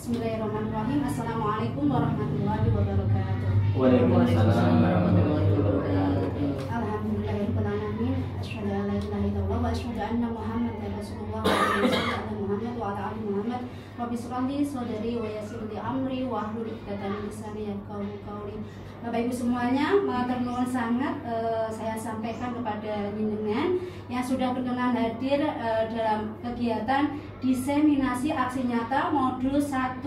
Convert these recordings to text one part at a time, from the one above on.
Bismillahirrahmanirrahim. Assalamualaikum warahmatullahi wabarakatuh. Waalaikumsalam warahmatullahi wabarakatuh. Alhamdulillahirabbil alamin. Asyhadu an la ilaha illallah wa asyhadu anna Muhammadan rasulullah Muhammad wa ala ali Muhammad. Rabbi shrah li sadri wa yassir li amri wa hlul 'uqdatam min lisani yafqahu qawli. Bapak Ibu semuanya, matur nuwun sangat saya sampaikan kepada jenengan yang sudah berkenan hadir dalam kegiatan diseminasi aksi nyata modul 1.4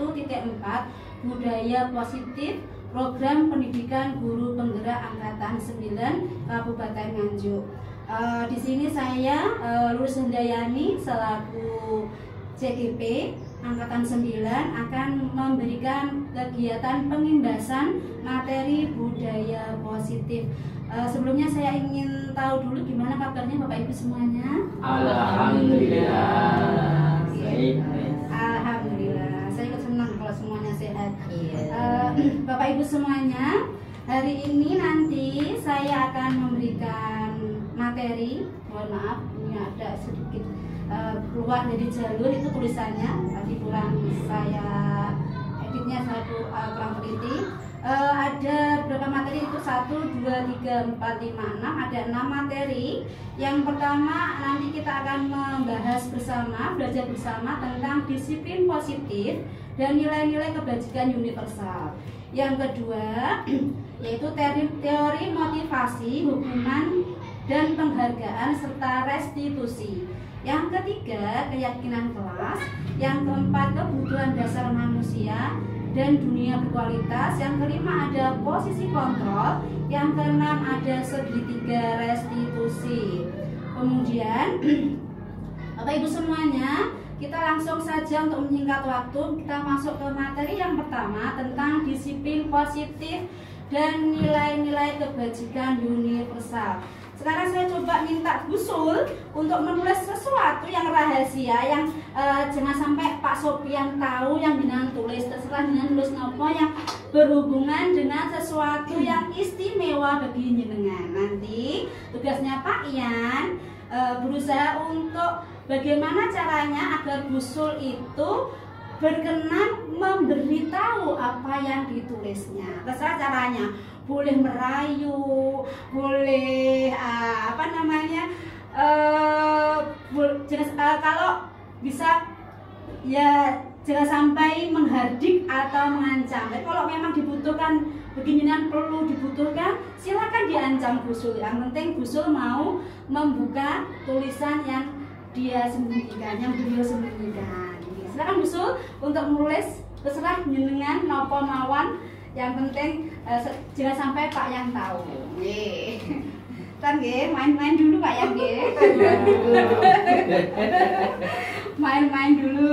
budaya positif program pendidikan guru penggerak angkatan 9 Kabupaten Nganjuk. Di sini saya Lurus Hendayani selaku CGP Angkatan 9 akan memberikan kegiatan pengimbasan materi budaya positif. Sebelumnya saya ingin tahu dulu gimana kabarnya Bapak Ibu semuanya. Alhamdulillah. Baik. Alhamdulillah. Saya ikut senang kalau semuanya sehat. Bapak Ibu semuanya, hari ini nanti saya akan memberikan materi. Mohon maaf, ini ada sedikit keluar dari jalur itu tulisannya, tadi kurang saya editnya, saya kurang teliti. Ada berapa materi itu? 1, 2, 3, 4, 5, 6. Ada 6 materi. Yang pertama nanti kita akan membahas bersama, belajar bersama tentang disiplin positif dan nilai-nilai kebajikan universal. Yang kedua yaitu teori motivasi, hukuman dan penghargaan serta restitusi. Yang ketiga, keyakinan kelas. Yang keempat, kebutuhan dasar manusia dan dunia berkualitas. Yang kelima, ada posisi kontrol. Yang keenam, ada segitiga restitusi. Kemudian Bapak Ibu semuanya, kita langsung saja untuk menyingkat waktu, kita masuk ke materi yang pertama tentang disiplin positif dan nilai-nilai kebajikan universal. Sekarang saya coba minta Gusul untuk menulis sesuatu yang rahasia, yang jangan sampai Pak Sopian tahu yang jenengan tulis. Terserah jenengan nulis nopo yang berhubungan dengan sesuatu yang istimewa bagi jenengan. Nanti tugasnya Pak Ian berusaha untuk bagaimana caranya agar Gusul itu berkenan memberitahu apa yang ditulisnya. Terserah caranya. Boleh merayu, boleh kalau bisa ya jangan sampai menghardik atau mengancam. Tapi kalau memang dibutuhkan, beginian perlu dibutuhkan, silakan diancam Gusul. Yang penting Gusul mau membuka tulisan yang dia sembunyikan, yang beliau sembunyikan. Silakan Gusul untuk menulis, terserah jenengan nopo mawon. Yang penting jangan sampai Pak yang tahu. Ntar main-main dulu Pak yang main-main dulu.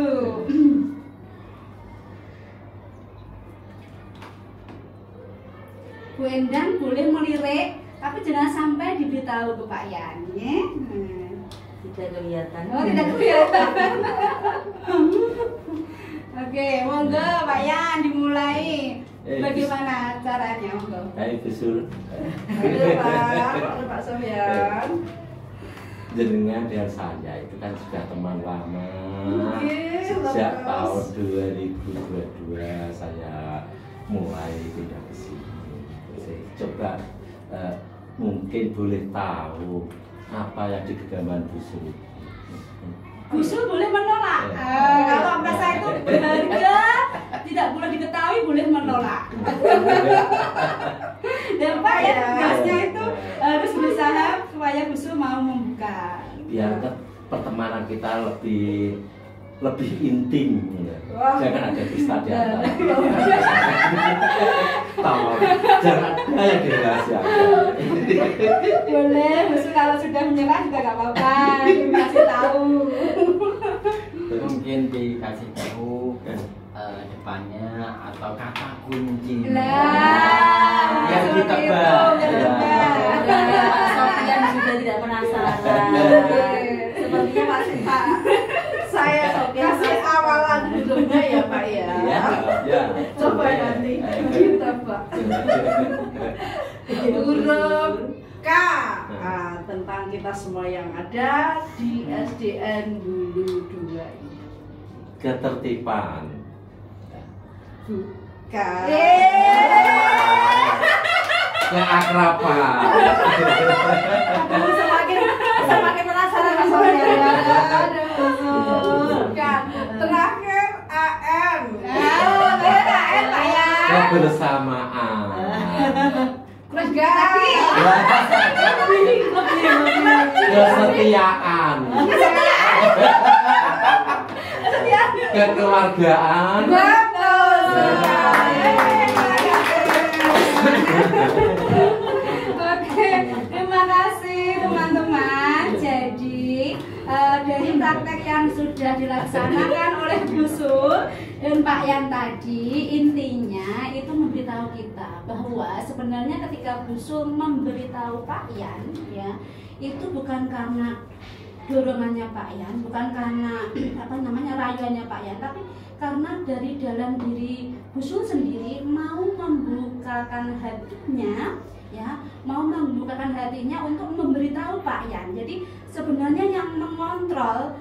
Bu Endang boleh melirik, tapi jangan sampai diberitahu ke Pak Yan. Tidak kelihatan. Oh, tidak kelihatan. Oke, monggo Pak Yan dimulai. Bagaimana caranya, monggo? Hai Gusul. Pak Sofyan. Jenengan dan saya itu kan sudah teman lama. Sejak tahun 2022 saya mulai pindah ke sini. Coba mungkin boleh tahu apa yang di genggaman Gusul. Gusul boleh menolak. Kalau merasa itu berharga, tidak boleh diketahui, boleh menolak. Dan Pak ya, tugasnya itu harus berusaha supaya Gusul mau membuka. Biar pertemanan kita lebih intim, ya. Jangan ada dusta di antara. Jangan ada yang dirahasiakan. Boleh, Gusul kalau sudah menyerah juga nggak apa-apa, dikasih tahu. Mungkin dikasih tahu depannya atau kata kunci. Yang ditebak. Pak Sofian juga tidak penasaran. Sepertinya Pak saya kasih awalan dulunya ya Pak ya. Ya. Coba nanti ditebak. Huruf K. Tentang kita semua yang ada di SDN Hulu 2 ini. Ketertiban. Bukan. Keakraban. Aduh, semakin penasaran Mas Sofian. Bukan. Terakhir AM. Terakhir AM Pak ya. Kebersamaan. Lagi. Kesetiaan. Kekeluargaan. Betul sekali. Oke, terima kasih teman-teman. Jadi dari praktek yang sudah dilaksanakan oleh Bu Sul dan Pak Yan tadi, intinya itu memberitahu kita bahwa sebenarnya ketika Bu Sul memberitahu Pak Yan, ya, itu bukan karena dorongannya Pak Yan, bukan karena rayuannya Pak Yan, tapi karena dari dalam diri Bu Sul sendiri mau membukakan hatinya, ya, mau membukakan hatinya untuk memberitahu Pak Yan. Jadi sebenarnya yang mengontrol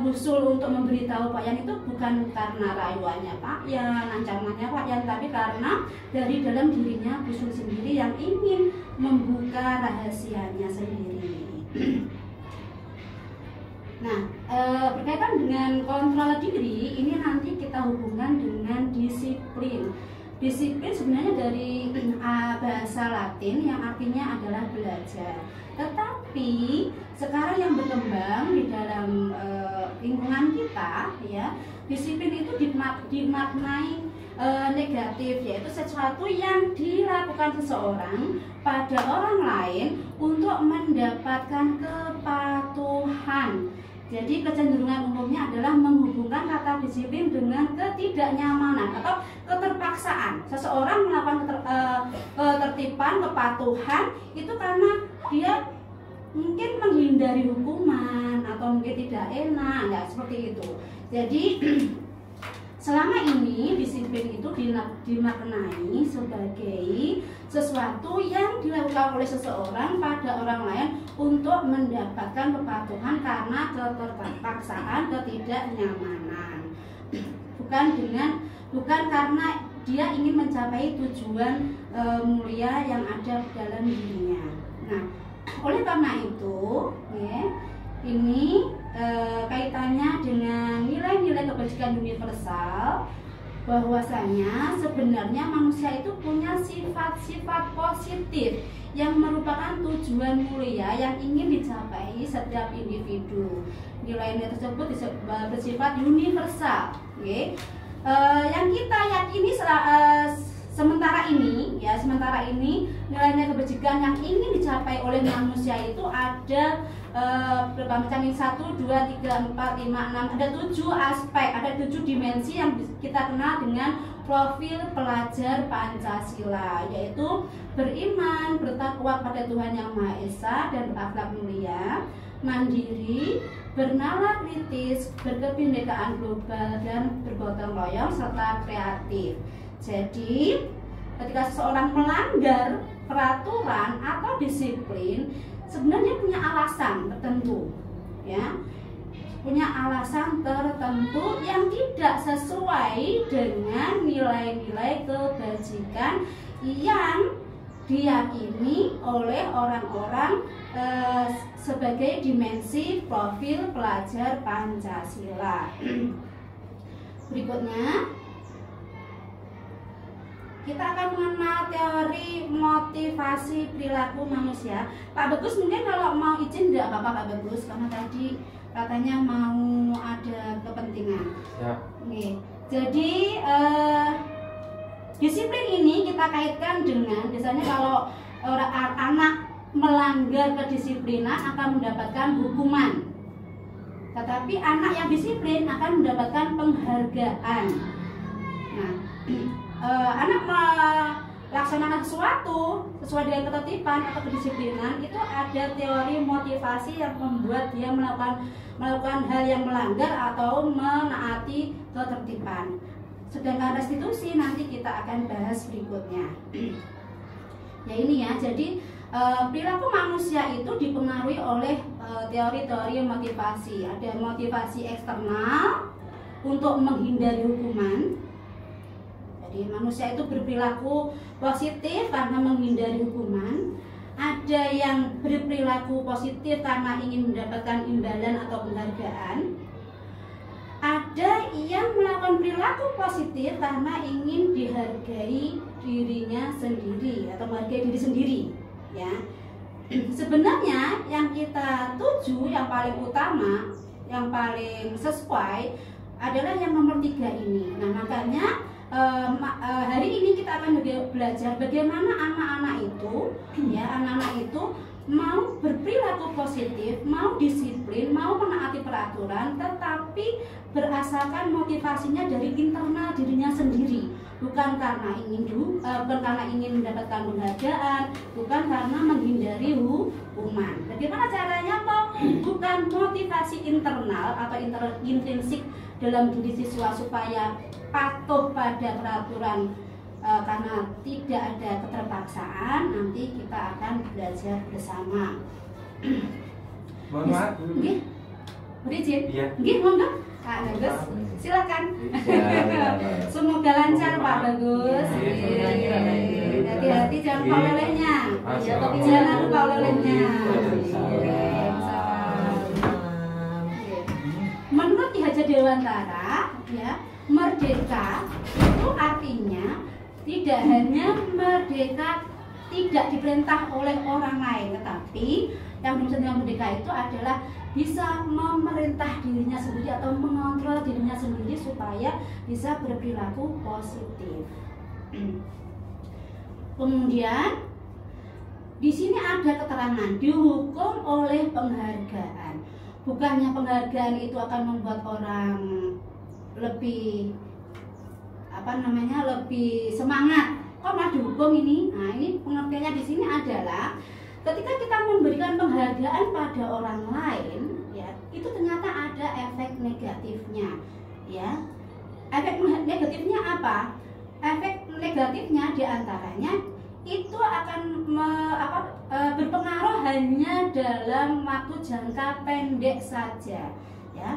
Bu Sul untuk memberitahu Pak Yan itu bukan karena rayuannya Pak Yan, ancamannya Pak Yan, tapi karena dari dalam dirinya Bu Sul sendiri yang ingin membuka rahasianya sendiri. Nah, berkaitan dengan kontrol diri, ini nanti kita hubungkan dengan disiplin. Disiplin sebenarnya dari bahasa Latin yang artinya adalah belajar. Tetapi sekarang yang berkembang di dalam lingkungan kita, ya, disiplin itu dimaknai negatif, yaitu sesuatu yang dilakukan seseorang pada orang lain untuk mendapatkan kepatuhan. Jadi kecenderungan umumnya adalah menghubungkan kata disiplin dengan ketidaknyamanan atau keterpaksaan. Seseorang melakukan ketertiban, kepatuhan itu karena dia mungkin menghindari hukuman atau mungkin tidak enak, ya, seperti itu. Jadi selama ini disiplin itu dimaknai sebagai sesuatu yang dilakukan oleh seseorang pada orang lain untuk mendapatkan kepatuhan karena keterpaksaan, ketidaknyamanan. Bukan karena dia ingin mencapai tujuan mulia yang ada dalam dirinya. Nah, oleh karena itu, ya, ini kaitannya dengan nilai-nilai kebajikan universal, bahwasanya sebenarnya manusia itu punya sifat-sifat positif yang merupakan tujuan mulia yang ingin dicapai setiap individu. Nilai-nilai tersebut bersifat universal, okay? Yang kita yakini sementara ini nilai-nilai kebajikan yang ingin dicapai oleh manusia itu ada berapa macam ini? 1, 2, 3, 4, 5, 6, ada 7 aspek, ada 7 dimensi yang kita kenal dengan profil pelajar Pancasila, yaitu beriman, bertakwa pada Tuhan Yang Maha Esa dan berakhlak mulia, mandiri, bernalar kritis, berkebinekaan global dan bergotong royong serta kreatif. Jadi ketika seseorang melanggar peraturan atau disiplin, sebenarnya punya alasan tertentu, ya, punya alasan tertentu yang tidak sesuai dengan nilai-nilai kebajikan yang diyakini oleh orang-orang sebagai dimensi profil pelajar Pancasila. Berikutnya kita akan mengenal teori motivasi perilaku manusia. Pak Bagus mungkin kalau mau izin tidak apa-apa Pak Bagus, karena tadi katanya mau ada kepentingan. Ya. Oke. Jadi disiplin ini kita kaitkan dengan biasanya kalau anak melanggar kedisiplinan akan mendapatkan hukuman. Tetapi anak yang disiplin akan mendapatkan penghargaan. Nah, anak melaksanakan sesuatu sesuai dengan ketertiban atau kedisiplinan, itu ada teori motivasi yang membuat dia melakukan hal yang melanggar atau menaati ketertiban. Sedangkan restitusi nanti kita akan bahas berikutnya. Ya ini ya, jadi perilaku manusia itu dipengaruhi oleh teori-teori motivasi. Ada motivasi eksternal untuk menghindari hukuman. Jadi manusia itu berperilaku positif karena menghindari hukuman. Ada yang berperilaku positif karena ingin mendapatkan imbalan atau penghargaan. Ada yang melakukan perilaku positif karena ingin dihargai dirinya sendiri atau menghargai diri sendiri, ya. Sebenarnya yang kita tuju, yang paling utama, yang paling sesuai adalah yang nomor 3 ini. Nah, makanya hari ini kita akan belajar bagaimana anak-anak itu, ya, anak-anak itu mau berperilaku positif, mau disiplin, mau menaati peraturan, tetapi berasalkan motivasinya dari internal dirinya sendiri, bukan karena ingin mendapatkan penghargaan, bukan karena menghindari hukuman. Bagaimana caranya? Bukan motivasi internal atau intrinsik dalam diri siswa supaya patuh pada peraturan. Karena tidak ada keterpaksaan, nanti kita akan belajar bersama. Mohon maaf. Nggih. Berizin? Iya. Nggih, monggo. Kak Bagus, silakan. Semoga lancar Pak Bagus. Hati-hati jangan lupa olehnya. Jangan lupa olehnya. Menurut Ki Hajar Dewantara, ya, merdeka itu artinya tidak hanya merdeka tidak diperintah oleh orang lain, tetapi yang dimaksud dengan merdeka itu adalah bisa memerintah dirinya sendiri atau mengontrol dirinya sendiri supaya bisa berperilaku positif. Kemudian di sini ada keterangan dihukum oleh penghargaan. Bukannya penghargaan itu akan membuat orang lebih lebih semangat. Kok malah dihukum ini? Nah, ini pengertiannya di sini adalah ketika kita memberikan penghargaan pada orang lain, ya, itu ternyata ada efek negatifnya, ya. Efek negatifnya apa? Efek negatifnya diantaranya itu akan berpengaruh hanya dalam waktu jangka pendek saja, ya,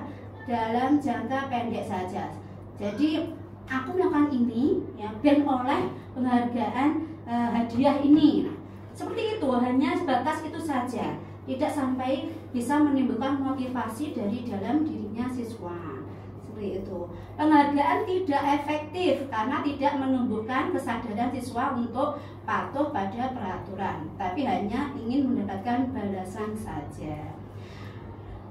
dalam jangka pendek saja. Jadi aku melakukan ini, ya, dan oleh penghargaan hadiah ini. Nah, seperti itu, hanya sebatas itu saja, tidak sampai bisa menimbulkan motivasi dari dalam dirinya siswa. Seperti itu. Penghargaan tidak efektif karena tidak menumbuhkan kesadaran siswa untuk patuh pada peraturan, tapi hanya ingin mendapatkan balasan saja.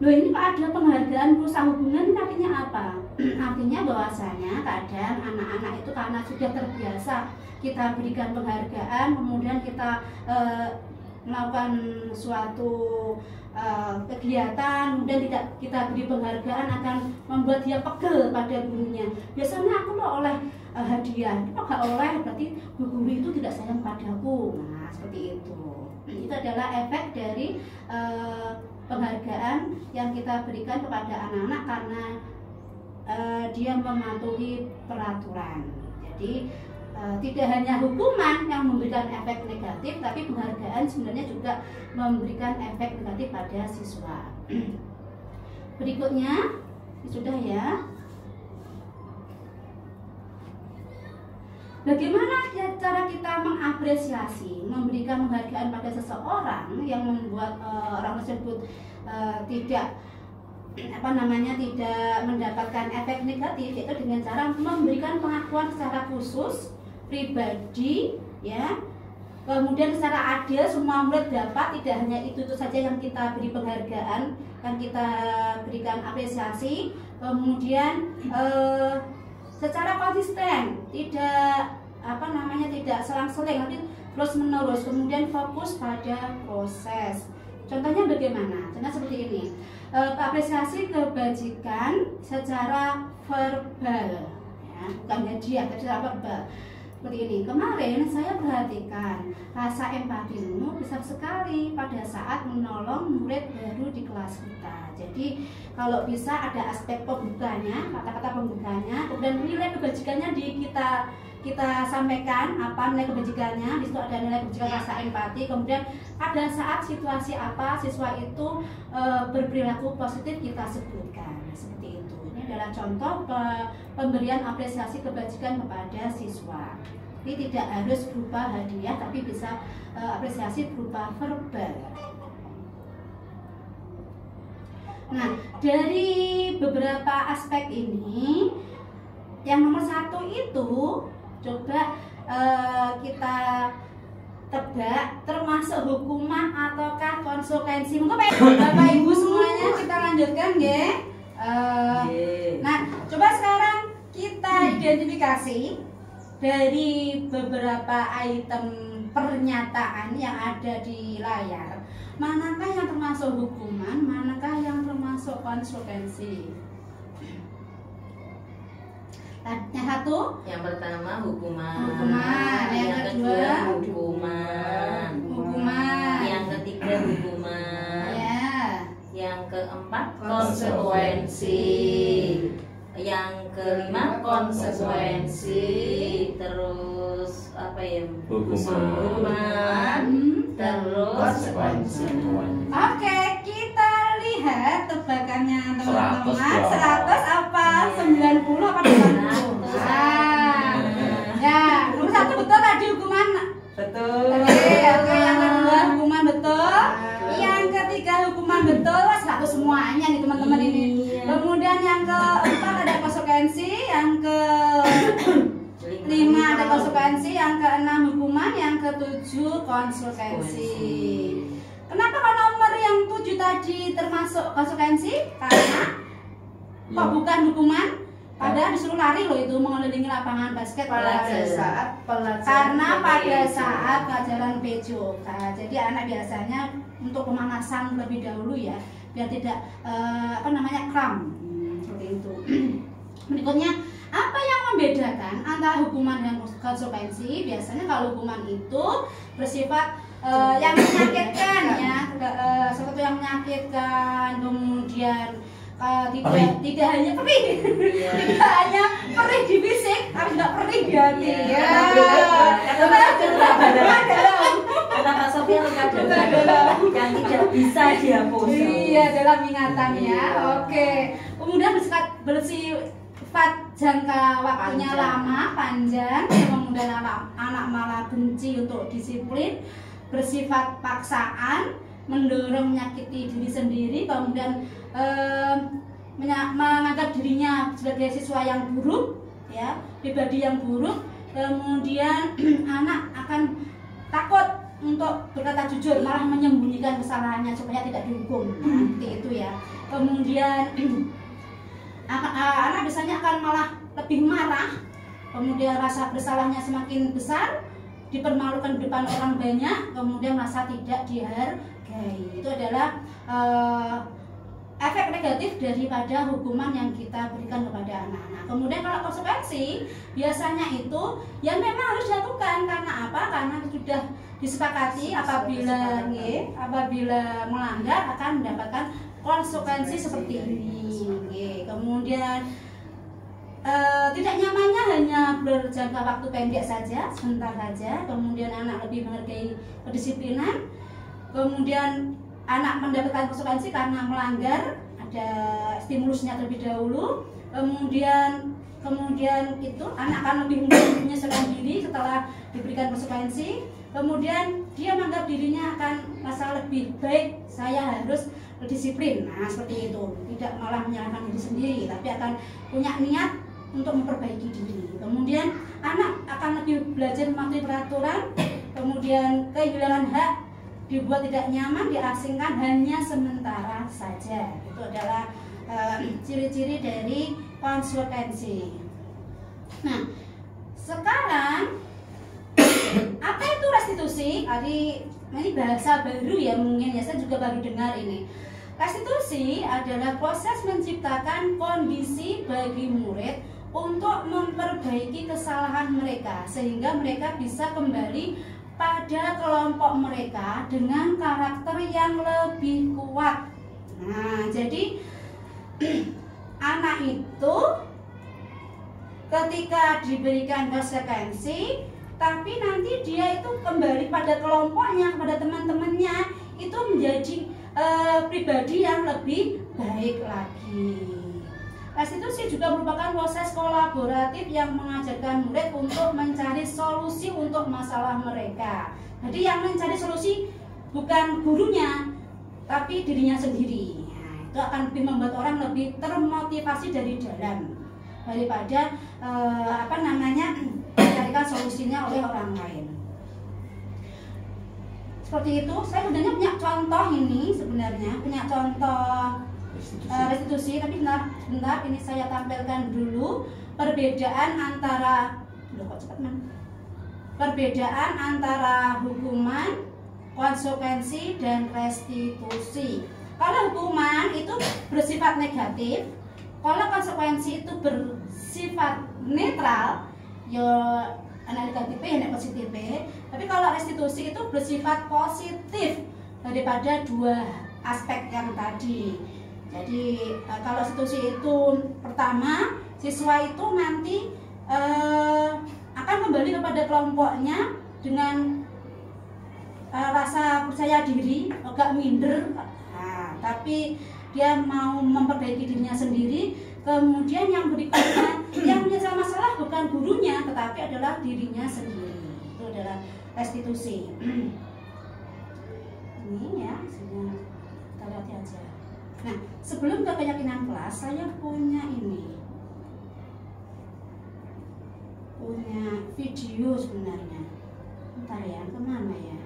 Loh, ini kok ada penghargaan perusahaan hubungan, artinya apa? Artinya bahwasanya kadang anak-anak itu karena sudah terbiasa kita berikan penghargaan, kemudian kita melakukan suatu kegiatan, kemudian tidak kita beri penghargaan akan membuat dia pegel pada gurunya. Biasanya aku loh oleh hadiah, kok gak oleh, berarti guru itu tidak sayang padaku. Nah, seperti itu. Itu adalah efek dari penghargaan yang kita berikan kepada anak-anak karena dia mematuhi peraturan. Jadi tidak hanya hukuman yang memberikan efek negatif, tapi penghargaan sebenarnya juga memberikan efek negatif pada siswa. Berikutnya, sudah ya. Bagaimana cara kita mengapresiasi, memberikan penghargaan pada seseorang yang membuat orang tersebut tidak mendapatkan efek negatif, yaitu dengan cara memberikan pengakuan secara khusus pribadi, ya, kemudian secara adil semua murid dapat, tidak hanya itu saja yang kita beri penghargaan, yang kita berikan apresiasi, kemudian secara konsisten, tidak tidak selang-seling, tapi terus menerus, kemudian fokus pada proses. Contohnya bagaimana? Contohnya seperti ini, apresiasi kebajikan secara verbal, ya, bukan hadiah, tapi secara verbal. Seperti ini, kemarin saya perhatikan rasa empatimu besar sekali pada saat menolong murid baru di kelas kita. Jadi kalau bisa ada aspek pembukanya, kata-kata pembukanya, kemudian nilai kebajikannya kita sampaikan apa nilai kebajikannya. Di situ ada nilai kebajikan rasa empati. Kemudian pada saat situasi apa siswa itu berperilaku positif kita sebutkan. Seperti itu. Ini adalah contoh pemberian apresiasi kebajikan kepada siswa. Jadi tidak harus berupa hadiah, tapi bisa apresiasi berupa verbal. Nah, dari beberapa aspek ini, yang nomor 1 itu coba kita tebak termasuk hukuman ataukah konsekuensi. Mungkin Bapak Ibu semuanya kita lanjutkan ya. Nah, coba sekarang kita identifikasi dari beberapa item pernyataan yang ada di layar, manakah yang termasuk hukuman, manakah yang termasuk konsekuensi. Yang 1, yang pertama hukuman, yang kedua hukuman, yang ketiga hukuman, yang keempat konsekuensi, yang kelima konsekuensi, terus apa ya? Hukuman, terus konsekuensi. Oke, kita lihat tebakannya teman-teman. 100 apa 90 apa 80? Ya, nomor 1 betul tadi hukuman. Betul. Oke, yang kedua hukuman betul. Yang ketiga hukuman betul. 100 semuanya nih teman-teman ini. Kemudian yang keempat ada konsekuensi, yang ke-5 ada konsekuensi, yang ke-6 hukuman, yang ke-7 konsekuensi. Kenapa kalau nomor yang 7 tadi termasuk konsekuensi? Karena kok bukan hukuman? Padahal disuruh lari loh itu mengelilingi lapangan basket pada saat pelajaran. Karena pada saat pelajaran PJOK. Jadi anak biasanya untuk pemanasan lebih dahulu ya, biar tidak kram. Seperti itu. Berikutnya, apa yang membedakan antara hukuman dan konsekuensi? Biasanya kalau hukuman itu bersifat yang menyakitkan ya, sesuatu yang menyakitkan, kemudian tidak hanya perih, tidak hanya perih di fisik, tapi juga perih di hati. Kata Pak Sofyan yang tidak bisa dihapus. Iya, dalam ingatannya. Oke. Kemudian bersifat jangka waktunya lama, panjang, kemudian anak malah benci untuk disiplin, bersifat paksaan, mendorong menyakiti diri sendiri, kemudian menganggap dirinya sebagai siswa yang buruk, ya, pribadi yang buruk. Kemudian anak akan takut untuk berkata jujur, malah menyembunyikan kesalahannya supaya tidak dihukum. Nanti itu ya. Kemudian anak biasanya akan malah lebih marah, kemudian rasa bersalahnya semakin besar, dipermalukan di depan orang banyak, kemudian merasa tidak dihargai. Itu adalah efek negatif daripada hukuman yang kita berikan kepada anak-anak. Kemudian kalau konsekuensi, biasanya itu yang memang harus dilakukan. Karena apa? Karena sudah disepakati apabila melanggar akan mendapatkan konsekuensi seperti ini. Kemudian tidak nyamannya hanya berjangka waktu pendek saja, sebentar saja. Kemudian anak lebih menghargai kedisiplinan. Kemudian anak mendapatkan konsekuensi karena melanggar, ada stimulusnya terlebih dahulu. Kemudian itu anak akan lebih menyesuaikan diri setelah diberikan konsekuensi. Kemudian dia menganggap dirinya akan merasa lebih baik, saya harus berdisiplin. Nah, seperti itu. Tidak malah menyalahkan diri sendiri, tapi akan punya niat untuk memperbaiki diri. Kemudian anak akan lebih belajar mematuhi peraturan. Kemudian kehilangan hak, dibuat tidak nyaman, diasingkan hanya sementara saja. Itu adalah ciri-ciri dari konsekuensi. Nah, sekarang apa itu restitusi? Ini bahasa baru ya, mungkin ya, saya juga baru dengar ini. Restitusi adalah proses menciptakan kondisi bagi murid untuk memperbaiki kesalahan mereka sehingga mereka bisa kembali pada kelompok mereka dengan karakter yang lebih kuat. Nah, jadi anak itu ketika diberikan konsekuensi, tapi nanti dia itu kembali pada kelompoknya, pada teman-temannya, itu menjadi pribadi yang lebih baik lagi. Restitusi juga merupakan proses kolaboratif yang mengajarkan murid untuk mencari solusi untuk masalah mereka. Jadi yang mencari solusi bukan gurunya, tapi dirinya sendiri. Nah, itu akan lebih membuat orang lebih termotivasi dari dalam daripada mencarikan solusinya oleh orang lain. Seperti itu. Saya sebenarnya punya contoh ini, punya contoh restitusi, tapi bentar ini saya tampilkan dulu perbedaan antara hukuman, konsekuensi, dan restitusi. Kalau hukuman itu bersifat negatif, kalau konsekuensi itu bersifat netral, ya anak negatif ya anak positif. Tapi kalau restitusi itu bersifat positif daripada dua aspek yang tadi. Jadi kalau restitusi itu pertama, siswa itu nanti akan kembali kepada kelompoknya dengan rasa percaya diri, agak minder, tapi dia mau memperbaiki dirinya sendiri. Kemudian yang berikutnya, yang menyelesaikan masalah bukan gurunya, tetapi adalah dirinya sendiri. Itu adalah restitusi. Ini ya, kita lihat aja. Nah, sebelum ke keyakinan kelas, saya punya video sebenarnya. Bentar ya, kemana ya?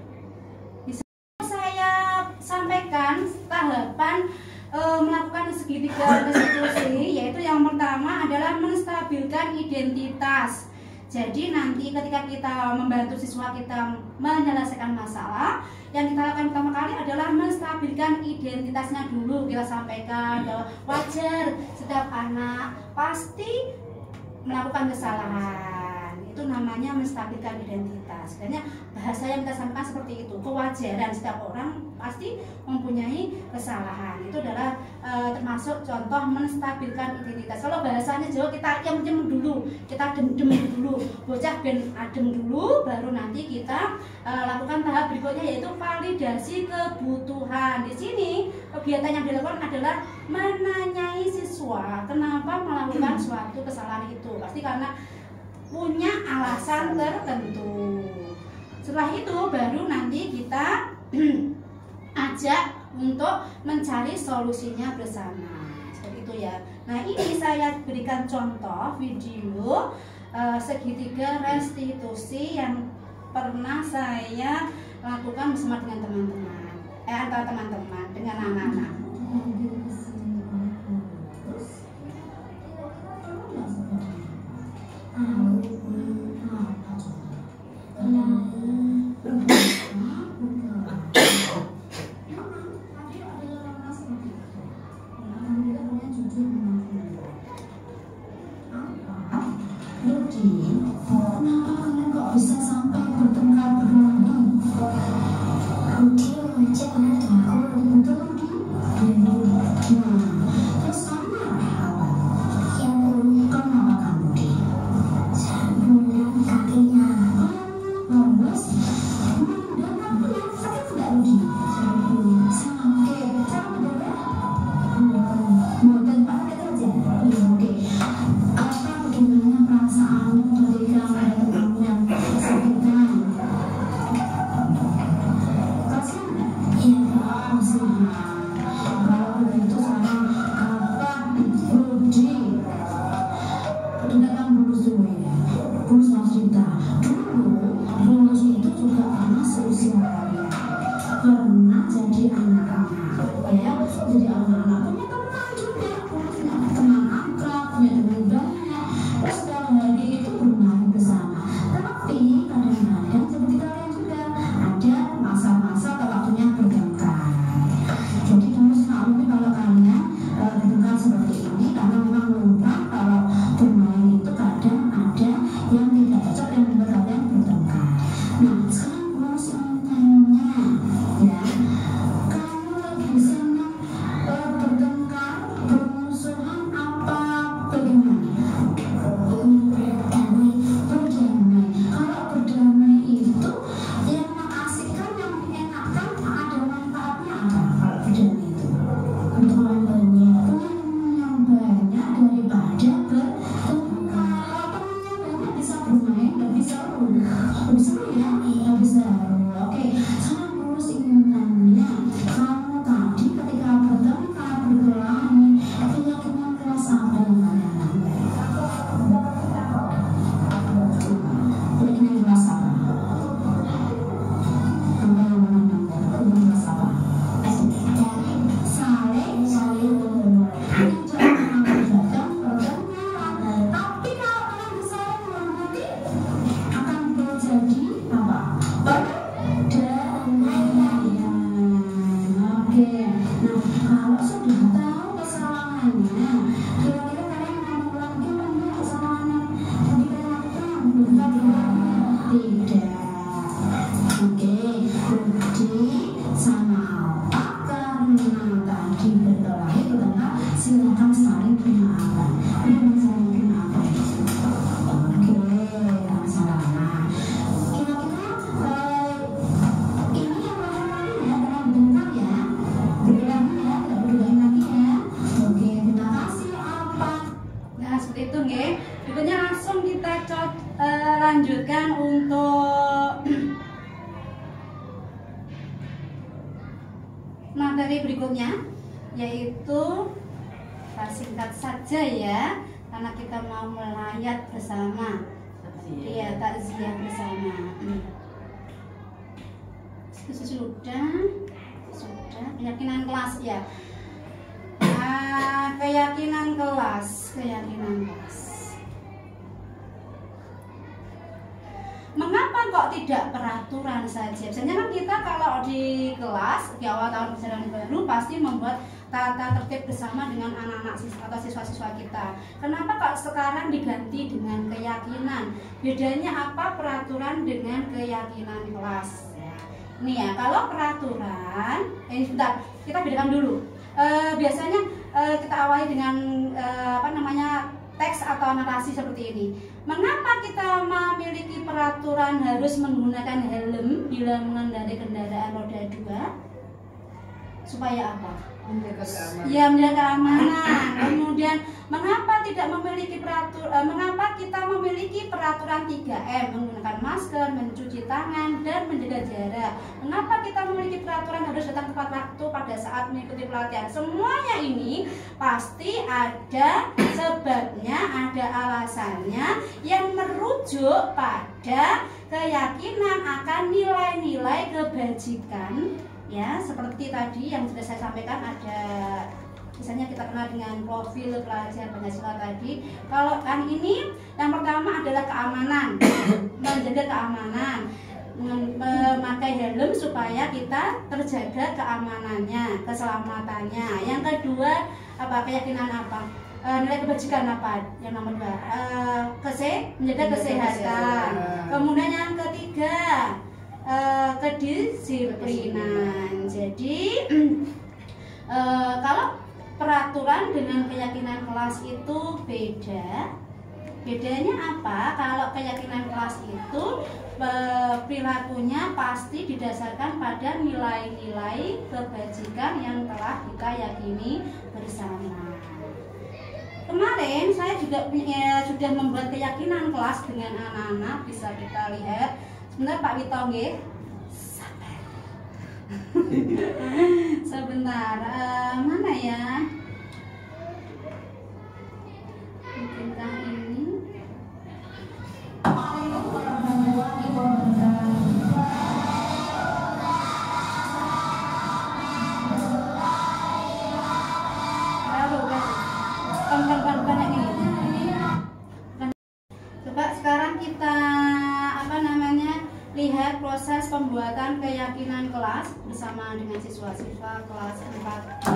Bisa saya sampaikan tahapan melakukan segitiga restitusi, yaitu yang pertama adalah menstabilkan identitas. Jadi nanti ketika kita membantu siswa kita menyelesaikan masalah, yang kita lakukan pertama kali adalah menstabilkan identitasnya dulu. Kita sampaikan bahwa wajar setiap anak pasti melakukan kesalahan. Itu namanya menstabilkan identitas. Sebenarnya bahasa yang kita sampaikan seperti itu, kewajaran setiap orang pasti mempunyai kesalahan. Itu adalah termasuk contoh menstabilkan identitas. Kalau bahasanya Jawa, kita yang dulu, kita dendem dulu, bocah ben adem dulu, baru nanti kita lakukan tahap berikutnya, yaitu validasi kebutuhan. Di sini kegiatan yang dilakukan adalah menanyai siswa kenapa melakukan suatu kesalahan itu. Pasti karena punya alasan tertentu. Setelah itu baru nanti kita ajak untuk mencari solusinya bersama. Seperti itu ya. Nah, ini saya berikan contoh video segitiga restitusi yang pernah saya lakukan bersama dengan teman-teman, antara teman-teman dengan anak-anak. Bisa ya? Iya bisa. Oke, saya ngurus ingatannya. Kamu tadi ketika bertengkar berkelahi, keyakinan kelas apa yang kalian ambil? Keyakinan kelas apa? Kamu yang mana ambil? Keyakinan kelas apa? Saling tapi kalau kalian bersaling menghormati akan terjadi apa? Perdamaian. Oke. Nah, kalau sudah tahu kesalahannya, kira-kira kalian mau mengulangi enggak kesalahan yang tadi kalian lakukan? Tidak. Oke. Jadi sama apa karena tadi berkelahi bertengkar, silakan saling memaafkan. Saling memaafkan. Oke, masalah. Nah, kira-kira ini yang terakhir kali ya, karena bertengkar ya, berkelahi ya, tidak berkelahi lagi ya. Oke, terima kasih apa? Nah, seperti itu nggih. Berikutnya langsung kita lanjutkan untuk materi berikutnya, yaitu singkat saja ya, karena kita mau melayat bersama. Iya, takziah bersama. Sudah keyakinan kelas ya. Keyakinan kelas. Mengapa kok tidak peraturan saja? Biasanya kan kita kalau di kelas di awal tahun ajaran baru pasti membuat tata tertib bersama dengan anak-anak atau siswa-siswa kita. Kenapa kok sekarang diganti dengan keyakinan? Bedanya apa peraturan dengan keyakinan kelas? Ini ya, kalau peraturan, ini sebentar, kita bedakan dulu. Biasanya kita awali dengan teks atau narasi seperti ini. Mengapa kita memiliki peraturan harus menggunakan helm bila mengendarai kendaraan roda 2? Supaya apa? Ya, menjaga keamanan. Kemudian mengapa tidak memiliki mengapa kita memiliki peraturan 3M, menggunakan masker, mencuci tangan, dan menjaga jarak? Mengapa kita memiliki peraturan harus datang tepat waktu pada saat mengikuti pelatihan? Semuanya ini pasti ada sebabnya, ada alasannya yang merujuk pada keyakinan akan nilai-nilai kebajikan. Ya, seperti tadi yang sudah saya sampaikan, ada misalnya kita kenal dengan profil pelajar Pancasila tadi. Kalau yang ini, yang pertama adalah keamanan, menjaga keamanan, memakai helm supaya kita terjaga keamanannya, keselamatannya. Yang kedua, keyakinan apa? Nilai kebajikan apa? Yang nomor 2, menjaga kesehatan. Kemudian yang ketiga, kedisiplinan. Jadi kalau peraturan dengan keyakinan kelas itu beda. Bedanya apa? Kalau keyakinan kelas itu perilakunya pasti didasarkan pada nilai-nilai kebajikan yang telah kita yakini bersama. Kemarin saya juga sudah membuat keyakinan kelas dengan anak-anak, bisa kita lihat. Sebentar Pak Wito nggih. Sabar. Sebentar. Mana ya? Mungkinkah ini? Banyak ini. Coba sekarang kita lihat proses pembuatan keyakinan kelas bersama dengan siswa-siswa kelas 4.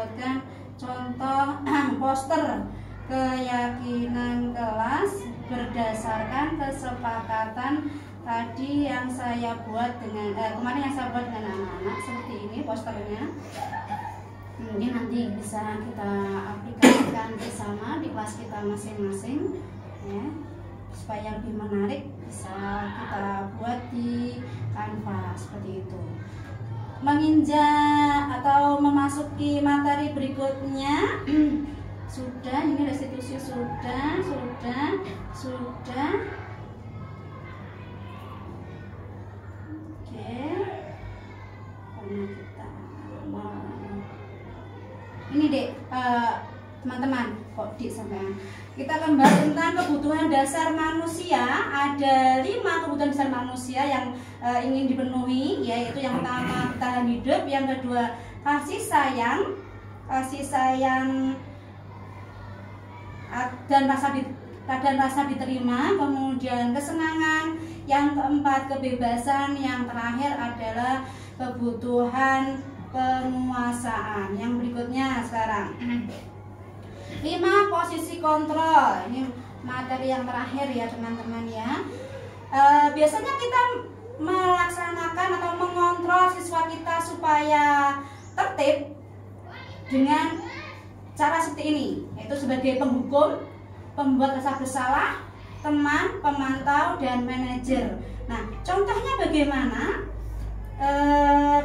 membuatkan contoh poster keyakinan kelas berdasarkan kesepakatan tadi yang saya buat dengan kemarin yang saya buat dengan anak-anak. Seperti ini posternya. Mungkin nanti bisa kita aplikasikan bersama di kelas kita masing-masing, ya, supaya lebih menarik. Bisa kita buat di Canva seperti itu. Menginjak atau memasuki materi berikutnya. Sudah, ini restitusi sudah. Oke. Karena kita ini Dek, teman-teman, kok Dek sampean. Kita akan bahas tentang kebutuhan dasar manusia. Ada 5 kebutuhan dasar manusia yang ingin dipenuhi, yaitu yang pertama bertahan hidup, yang kedua kasih sayang dan rasa diterima, kemudian kesenangan, yang keempat kebebasan, yang terakhir adalah kebutuhan penguasaan. Yang berikutnya sekarang 5 posisi kontrol. Ini materi yang terakhir ya teman-teman ya. Biasanya kita melaksanakan atau mengontrol siswa kita supaya tertib dengan cara seperti ini, yaitu sebagai penghukum, pembuat rasa bersalah, teman, pemantau, dan manajer. Nah, contohnya bagaimana?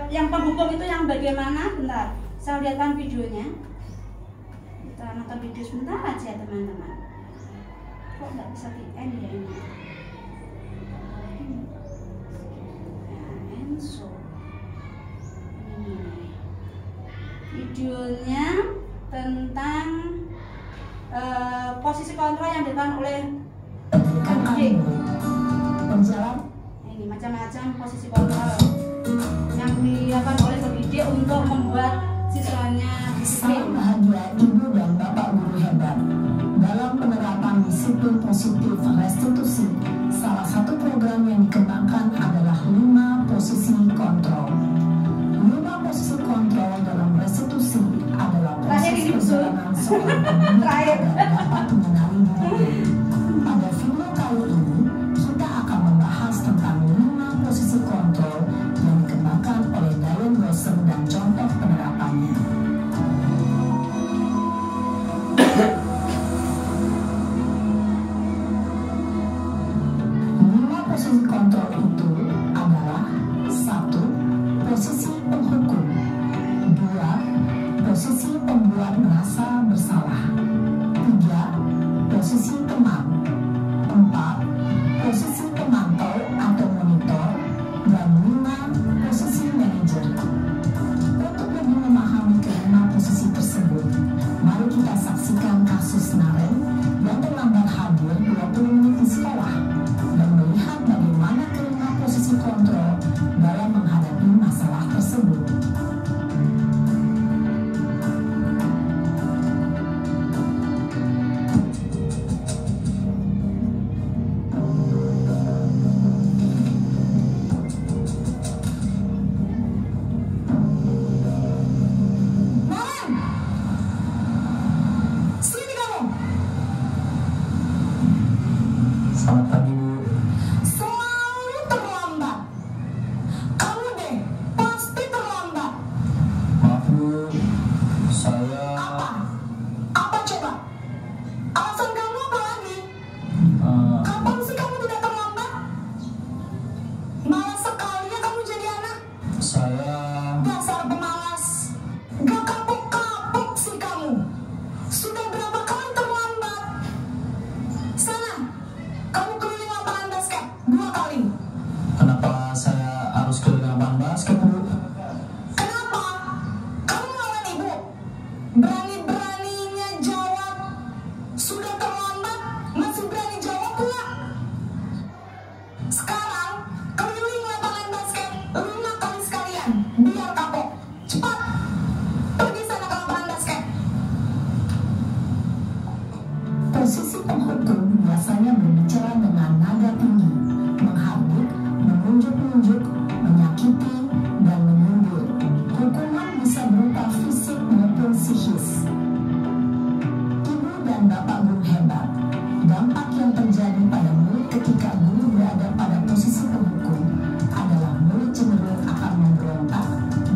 Yang penghukum itu yang bagaimana? Bentar, saya lihatkan videonya. Kita nonton video sebentar aja teman-teman. Kok nggak bisa di end ya ini? Videonya tentang posisi kontrol yang dilakukan oleh pendidik. Ini macam-macam posisi kontrol yang dilakukan oleh pendidik untuk membuat siswanya disiplin. Salam bahagia ibu dan bapak guru hebat. Dalam penerapan disiplin positif restitusi, salah satu program yang dikembangkan adalah 5 posisi kontrol. 5 posisi kontrol dalam restitusi adalah proses perjalanan seorang pendidik agar dapat mengenali diri. Pada video kali ini, kita akan membahas tentang 5 posisi kontrol yang dikembangkan oleh Diane Wilson dan contoh penerapannya. 5 posisi kontrol itu adalah 1. Posisi penghukum, 2. Posisi pembuat merasa bersalah, 3. Posisi teman, 4. Posisi pemantau atau monitor, dan 5. Posisi manajer. Untuk lebih memahami ke-5 posisi tersebut, mari kita saksikan kasus Naren yang terlambat hadir 20 menit di sekolah dan melihat bagaimana ke-5 posisi kontrol dalam menghadapi masalah tersebut. Selamat pagi, Bu. Selalu terlambat. Kamu deh pasti terlambat. Maaf, Bu. Saya Apa coba? Alasan kamu apa lagi? Kapan sih kamu tidak terlambat? Malas sekali ya kamu jadi anak. saya Dasar pemalas. Gak kapok-kapok sih kamu. Sudah berapa kali terlambat? Sana, kamu keliling lapangan basket 2 kali. kenapa saya harus keliling lapangan basket, Bu? Kenapa? Kamu lawan ibu? Berani-beraninya jawab. Sudah terlambat, masih berani jawab pula. Sekarang, keliling lapangan basket 5 kali sekalian. Biar kapok. Cepat. Pergi sana ke lapangan basket. Posisi penghukum biasanya berbicara dengan nada tinggi, menghardik, menunjuk-nunjuk, menyakiti, dan menyindir. Hukuman bisa berupa fisik maupun psikis. psikis. Ibu dan bapak guru hebat, dampak yang terjadi pada murid ketika guru berada pada posisi penghukum adalah murid cenderung akan memberontak,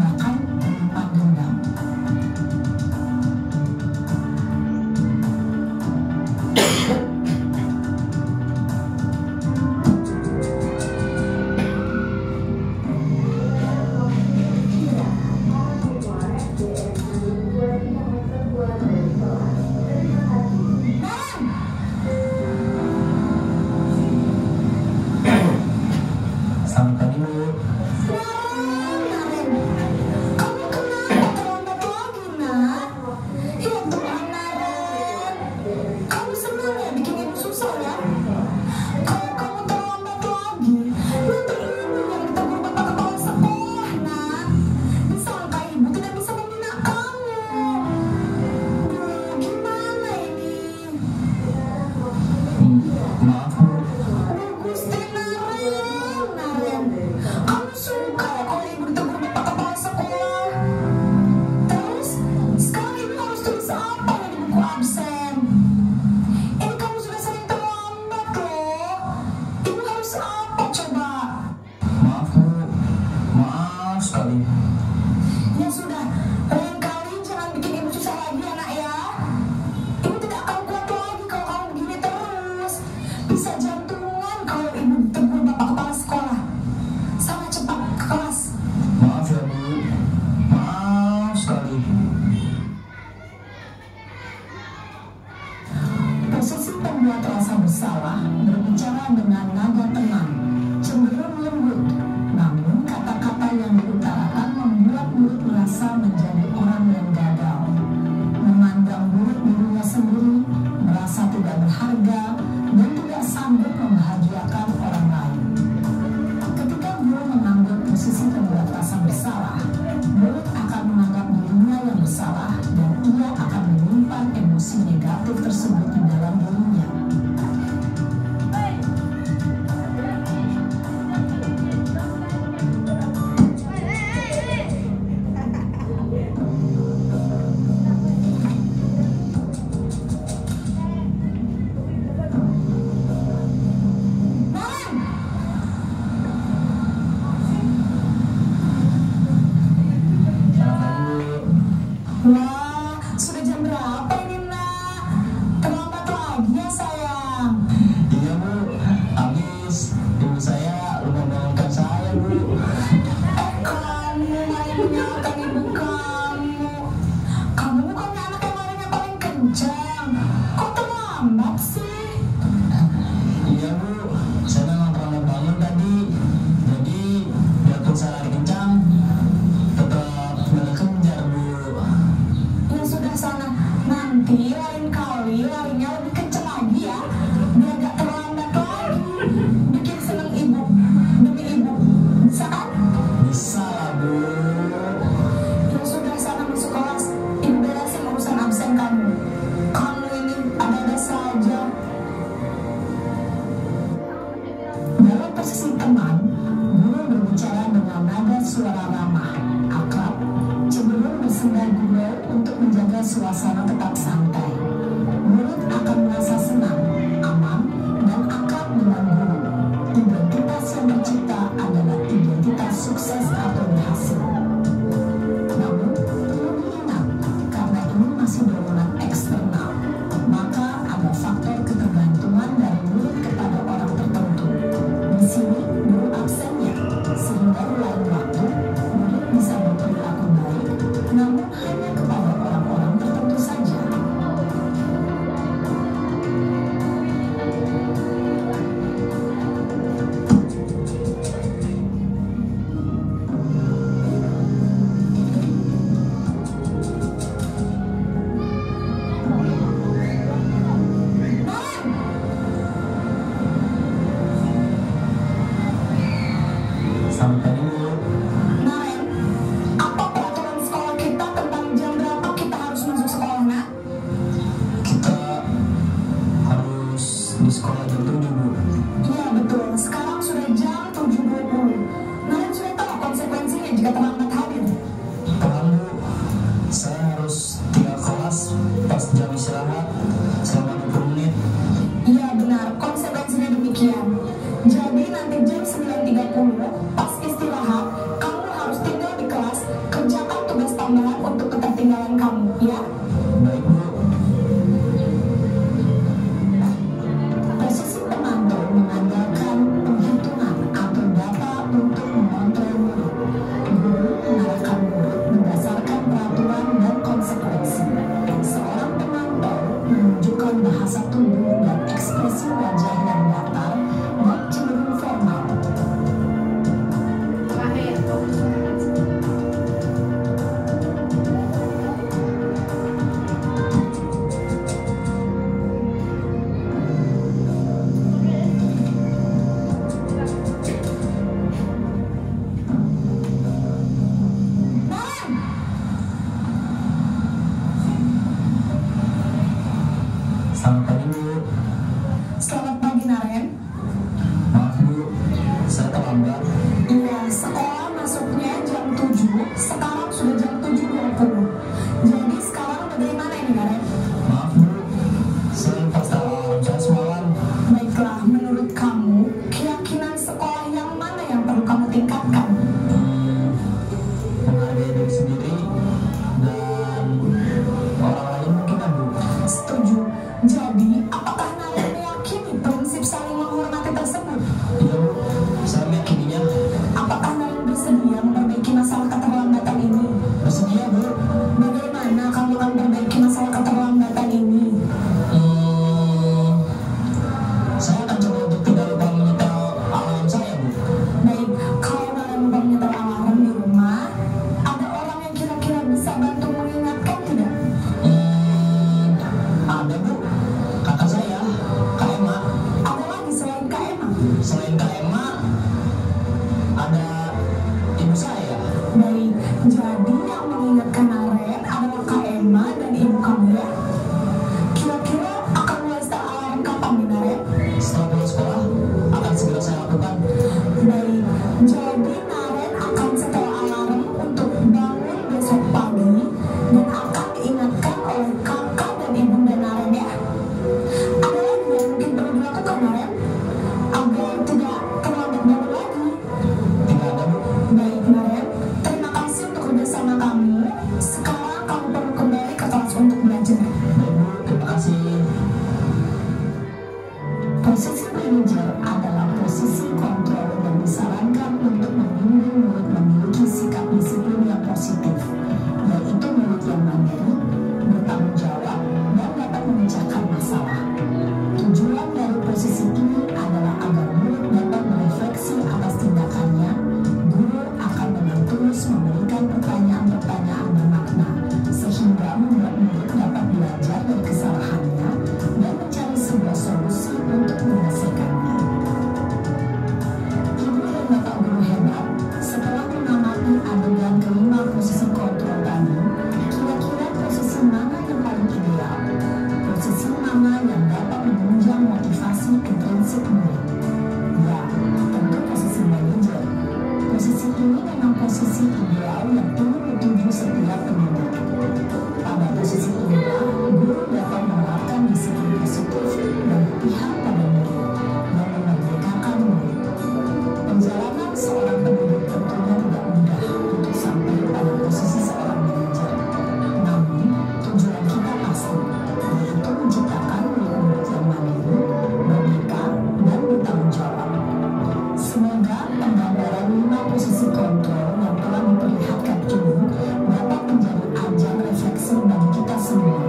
bahkan menyimpan dendam. Selamat pagi, Bu. Kamu kenapa terlambat lagi, nak? Ya Tuhan, Naren. Kamu senang ya bikin ibu susah ya? Kalau kamu terlambat lagi, nanti ibu yang ditegur bapak kepala sekolah, nak. Disangka ibu tidak bisa membina kamu. Duh, gimana ini? Maaf, Bu. Gusti Naren, kamu suka ya kalau ibu ditegur bapak kepala sekolah? Terus, sekarang ibu harus tulis apa ya di buku absen? Ini kamu sudah sering terlambat loh. Ibu harus apa coba? Maaf, Bu. Maaf sekali. Ya sudah, lain kali jangan bikin ibu susah lagi ya nak ya. Ibu tidak akan kuat lagi kalau kamu begini terus. Bisa jantungan kalau ibu ditegur bapak kepala sekolah. Sana cepat ke kelas. Maaf ya, Bu. Maaf sekali. Posisi pembuat rasa bersalah berbicara dengan nada tenang, cenderung lembut. Namun kata-kata yang diutarakan membuat murid merasa menjadi orang yang gagal. Memandang murid dirinya sendiri, merasa tidak berharga, dan tidak sanggup membahagiakan orang lain. Ketika guru mengambil posisi pembuat rasa bersalah, murid akan menganggap dirinya yang bersalah dan ia akan menyimpan emosi negatif tersebut di dalam dirinya. Selamat pagi, Bu. Wah, sudah jam berapa ini, nak? Terlambat lagi ya, sayang. Iya, Bu. Habis ibu saya lupa bangunkan saya, Bu. Kamu malah menyalahkan ibu kamu. Kamu bukannya anak yang larinya paling kencang. Kok terlambat sih? Iya, Bu. Saya memang terlambat bangun tadi. Jadi, biarpun saya lari kencang, tetap berkejar, Bu. Ya sudah sana, nanti lain kali larinya lebih kencang lagi ya, biar gak terlambat lagi. Bikin seneng ibu, demi ibu, bisa kan? Bisa lah, Bu. Ya sudah sana masuk kelas, ibu beresin urusan absen kamu. Kamu ini ada-ada saja. Dalam posisi teman, guru berbicara dengan nada suara ramah, akrab, cenderung bersenda gurau untuk menjaga suasana tetap santai. Murid akan merasa senang, aman, dan akrab dengan guru. Identitas yang tercipta adalah identitas sukses atau berhasil. Namun, perlu diingat, karena ini masih dorongan eksternal, maka ada faktor ketergantungan dari murid kepada orang tertentu. Di sini, guru absennya, sehingga di lain waktu, murid bisa berperilaku baik, namun hanya kepada orang-orang tertentu saja. bahasa tubuh dan ekspresi wajah yang datar dan cenderung formal. Selamat pagi Bu. Selamat pagi Naren. Maaf Bu, saya terlambat. Iya, sekolah masuknya jam 7, sekarang sudah jam 7.20. Jadi sekarang bagaimana ini Naren? Maaf Bu, saya lupa setel alarm saya semalam. Baiklah, menurut kamu, keyakinan sekolah yang mana yang perlu kamu tingkatkan? Menghargai diri sendiri dan orang lain mungkin kan Bu. Setuju. Jadi, apakah Naren meyakini prinsip saling menghormati tersebut? Iya Bu, saya meyakininya. Apakah Naren bersedia memperbaiki masalah keterlambatan ini? Bersedia Bu. Bagaimana kamu akan memperbaiki masalah keterlambatan ini? Saya akan coba untuk tidak lupa menyetel alarm saya Bu. Baik, kalau Naren lupa menyetel alarm di rumah, ada orang yang kira-kira bisa bantu mengingatkan tidak? Ada Bu, kakak saya, Kak Emma. Ada lagi selain Kak Emma? Selain Kak Emma, ada ibu saya. Baik, jadi yang mengingatkan Naren adalah Kak Emma dan ibu kamu ya? Kira-kira akan mulai setel alarm kapan nih Naren? Setelah pulang sekolah, akan segera saya lakukan. Baik, jadi Naren akan setel alarm untuk bangun besok pagi dan akan diingatkan oleh kakak dan ibunda Naren ya. Ada lagi yang mungkin perlu dilakukan Naren agar tidak terlambat bangun lagi. Tidak ada Bu. Baik Naren, terima kasih untuk kerjasama kamu. Sekarang kamu perlu kembali ke kelas untuk belajar. Baik Bu, terima kasih. Posisi manajer adalah posisi kontrol dan disarankan untuk membimbing murid memiliki sikap disiplin yang positif, yaitu murid yang mandiri, bertanggung jawab, dan dapat memecahkan masalah. Tujuan dari posisi ini adalah agar murid dapat merefleksi atas tindakannya. Guru akan dengan tulus memberikan pertanyaan-pertanyaan bermakna, sehingga membuat murid dapat belajar dari kesalahannya dan mencari sebuah solusi untuk menyelesaikannya. Ibu dan Bapak guru hebat, setelah mengamati adegan kelima posisi kontrol tadi, kira-kira posisi mana yang paling ideal? Posisi mana yang dapat menunjang motivasi intrinsik murid? Ya, tentu posisi manajer. Posisi ini memang posisi ideal yang ingin dituju setiap pendidik. Pada posisi inilah guru dapat menerapkan disiplin positif dan berpihak pada murid dan memerdekakan murid. Perjalanan seorang pendidik tentunya tidak mudah untuk sampai pada posisi seorang manajer. Namun, tujuan kita pasti, yaitu menciptakan murid-murid yang mandiri, merdeka, dan bertanggung jawab. Semoga penggambaran 5 posisi kontrol yang telah diperlihatkan ini dapat menjadi ajang refleksi bagi kita semua,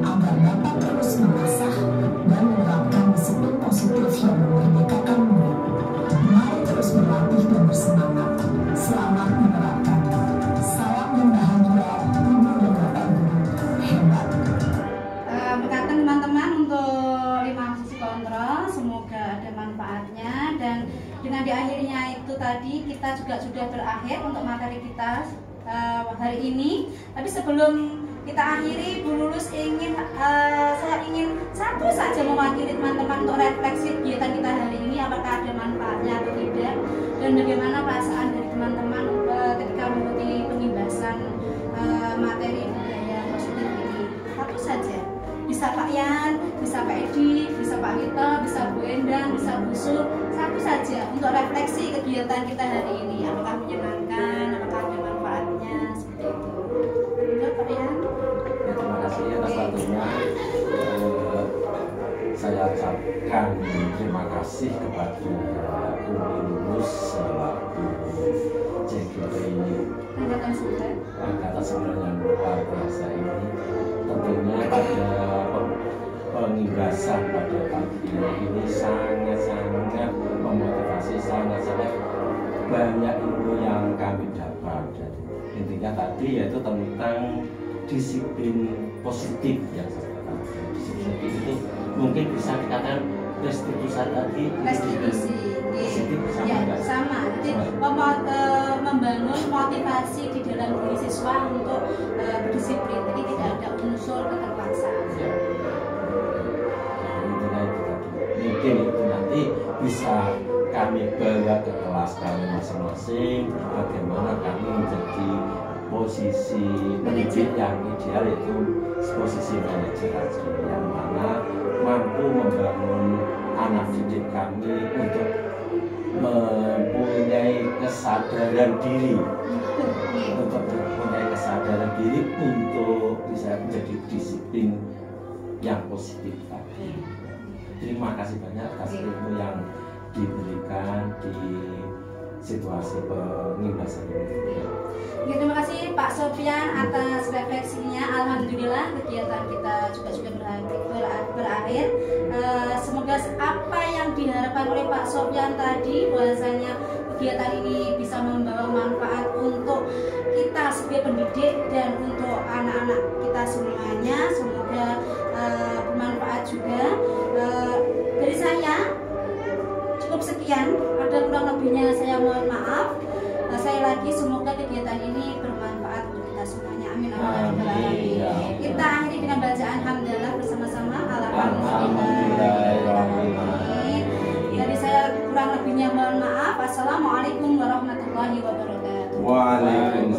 agar dapat terus mengasah dan menerapkan disiplin positif yang memerdekakan murid. Mari terus berlatih dan bersemangat. Selamat menerapkan. Salam dan bahagia, Ibu dan Bapak Guru hebat. Berkatan teman-teman untuk 5 posisi kontrol, semoga ada manfaatnya. Dan dengan diakhirinya itu tadi kita juga sudah berakhir untuk materi kita hari ini. Tapi sebelum kita akhiri, Bu Lulus saya ingin satu saja mewakili teman-teman untuk refleksi kegiatan kita hari ini, apakah ada manfaatnya atau tidak, dan bagaimana perasaan dari teman-teman ketika mengikuti pengimbasan materi budaya positif ini. Satu saja. Bisa Pak Yan, bisa Pak Edi, bisa Pak Wito, bisa Bu Endang, bisa Bu Su. Satu saja untuk refleksi kegiatan kita hari ini. Apakah menyenangkan, apakah ada manfaatnya, seperti itu. Betul Pak Yan? Ya, terima kasih atas waktunya. Saya ucapkan terima kasih kepada Umi Lulus selaku JGP Angkatan 9. yang luar biasa ini. Tentunya pada pengimbasan pesan pada pagi ini sangat-sangat memotivasi, sangat-sangat banyak ilmu yang kami dapat. Jadi, intinya tadi yaitu tentang disiplin positif yang saya katakan. Disiplin positif itu mungkin bisa dikatakan restitusi tadi. Restitusi, ya sama. Jadi membangun motivasi di dalam diri siswa untuk berdisiplin. Jadi tidak ada unsur keterpaksaan. Ya. Intinya itu tadi. Mungkin itu nanti bisa kami bawa ke kelas kami masing-masing. Bagaimana kami menjadi posisi pendidik yang ideal, yaitu posisi manajer yang mana mampu membangun anak didik kami untuk mempunyai kesadaran diri, untuk bisa menjadi disiplin yang positif tadi. Terima kasih banyak atas ilmu yang diberikan di situasi pengimbasan ini. Ya, terima kasih Pak Sofyan atas refleksinya. Alhamdulillah kegiatan kita juga sudah berakhir. Semoga apa yang diharapkan oleh Pak Sofyan tadi, bahwasanya kegiatan ini bisa membawa manfaat untuk kita sebagai pendidik dan untuk anak-anak kita semuanya. Semoga bermanfaat juga. Dari saya cukup sekian, ada kurang lebihnya saya mohon maaf. Saya lagi semoga kegiatan ini bermanfaat untuk kita semuanya. Amin. Kita akhiri dengan bacaan hamdalah bersama-sama. Alhamdulillah. Dari saya kurang lebihnya mohon maaf. Assalamualaikum warahmatullahi wabarakatuh. Waalaikumsalam.